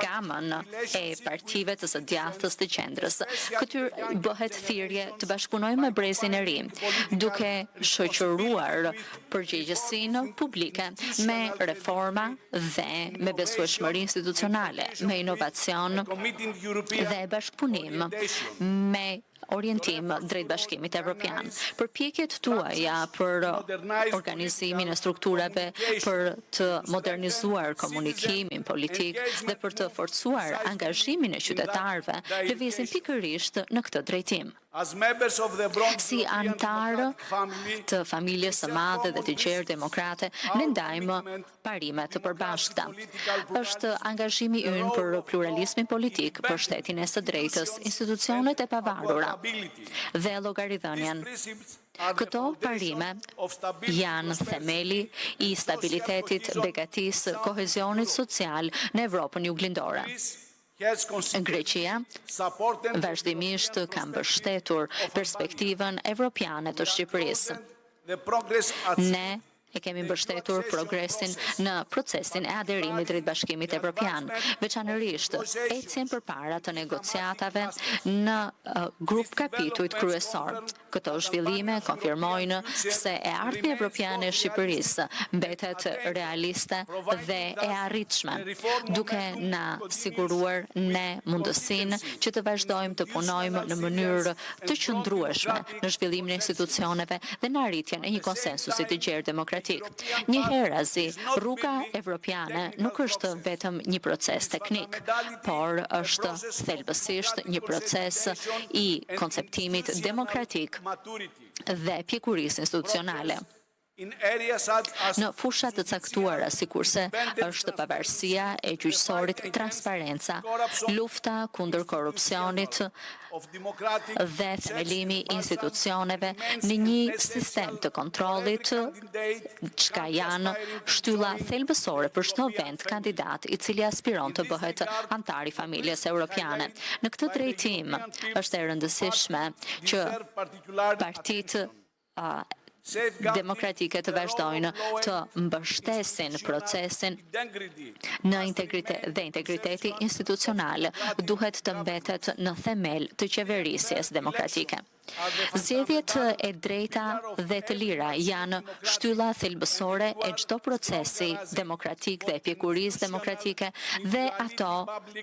gamën e partive të së djathtës të qendrës. Këtyr bëhet thirrje të bashkëpunojmë me Brezin e Ri, duke shoqëruar përgjegjësinë publike me reforma dhe me besueshmëri institucionale, me inovacion dhe bashkëpunim me orientim drejt Bashkimit Evropian. Përpjekjet tuaja për organizimin e strukturave, për të modernizuar komunikimin politik dhe për të forcuar angazhimin e qytetarëve lëvizin pikërisht në këtë drejtim. Si antar të familjes së madhe dhe të gjerë demokrate, ne ndajmë parime të përbashkëta. Është angazhimi ynë për pluralismin politik, për shtetin e së drejtës, institucionet e pavarura dhe llogaridhënien. Këto parime janë themeli i stabilitetit, begatisë, kohezionit social në Evropën juglindore. Greqia vazhdimisht ka mbështetur perspektivën evropiane të Shqipërisë. Ne e kemi mbështetur progresin në procesin e aderimit drejt Bashkimit Evropian, veçanërisht ecjen përpara të negociatave në grup kapitujt kryesor. Këto zhvillime konfirmojnë se e ardhmja evropiane e Shqipërisë mbetet realiste dhe e arritshme, duke na siguruar ne mundësinë që të vazhdojmë të punojmë në mënyrë të qëndrueshme në zhvillimin e institucioneve dhe në arritjen e një konsensusi të gjerë demokratik. Njëherëzi, rruga evropiane nuk është vetëm një proces teknik, por është thelbësisht një proces i konceptimit demokratik dhe pjekurisë institucionale. Në fushat të caktuara, sikurse është pavarësia e gjyqësorit, transparenca, lufta kundër korrupsionit dhe themelimi i institucioneve në një sistem të kontrollit, çka janë shtylla thelbësore për çdo vend kandidat i cili aspiron të bëhet antar i familjes europiane. Në këtë drejtim është e rëndësishme që partitë demokratike të vazhdojnë të mbështesin procesin në integriteti institucional duhet të mbetet në themel të qeverisjes demokratike. Zgjedhjet e drejta dhe të lira janë shtylla thelbësore e çdo procesi demokratik dhe pjekurisë demokratike dhe ato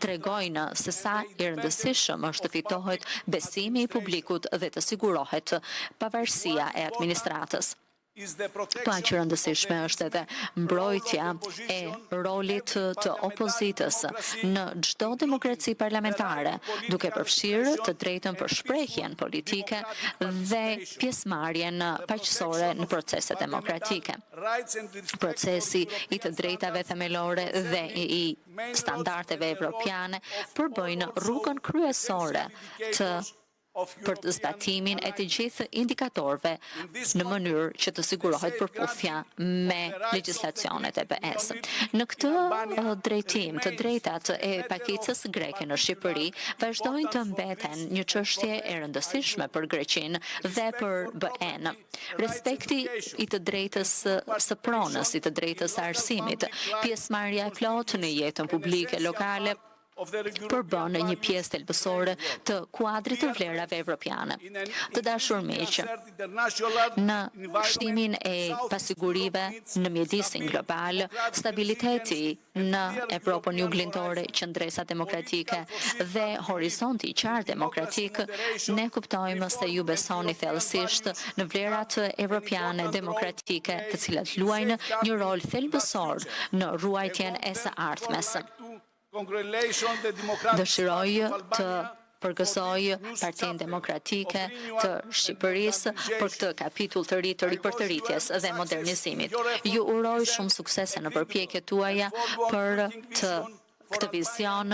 tregojnë se sa i rëndësishëm është të fitohet besimi i publikut dhe të sigurohet pavarësia e administratës. Pa që rëndësishme është edhe mbrojtja e rolit të opozitës në çdo demokraci parlamentare, duke përfshirë të drejtën për shprehjen politike dhe pjesëmarrjen paqësore në proceset demokratike. Procesi i të drejtave themelore dhe i standardeve evropiane përbëjnë rrugën kryesore për të zbatimin e të gjithë indikatorëve në mënyrë që të sigurohet përputhja me legjislacionet e BE-s. Në këtë drejtim, të drejtat e pakicës greke në Shqipëri vazhdojnë të mbeten një çështje e rëndësishme për Greqinë dhe për BE-n. Respekti i të drejtës së pronës, i të drejtës së arsimit, pjesëmarrja e plotë në jetën publike lokale, përbën një pjesë thelbësore të kuadrit të vlerave evropiane. Të dashur miq, në shtimin e pasigurive në mjedisin global, stabiliteti në Evropën juglindore, qendresa demokratike dhe horizonti i qartë demokratik, ne kuptojmë se ju besoni thellësisht në vlerat evropiane demokratike, të cilat luajnë një rol thelbësor në ruajtjen e së ardhmes. Dëshiroj të përgëzoj Partinë Demokratike të Shqipërisë për këtë kapitull të ri të ripërtëritjes dhe modernizimit. Ju uroj shumë suksese në përpjekjet tuaja për këtë vizion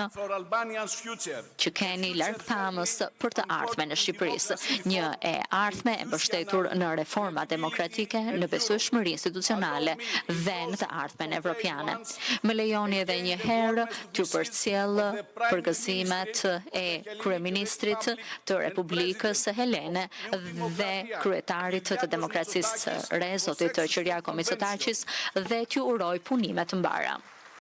që keni largpamës për të ardhmen e Shqipërisë, një e ardhme e mbështetur në reforma demokratike, në besueshmëri institucionale dhe në të ardhmen evropiane. Më lejoni edhe një herë t'ju përcjell përgëzimet e kryeministrit të Republikës Helene dhe kryetarit të Demokracisë së Re, zotit Kyriakos Mitsotakis, dhe t'ju uroj punime të mbara.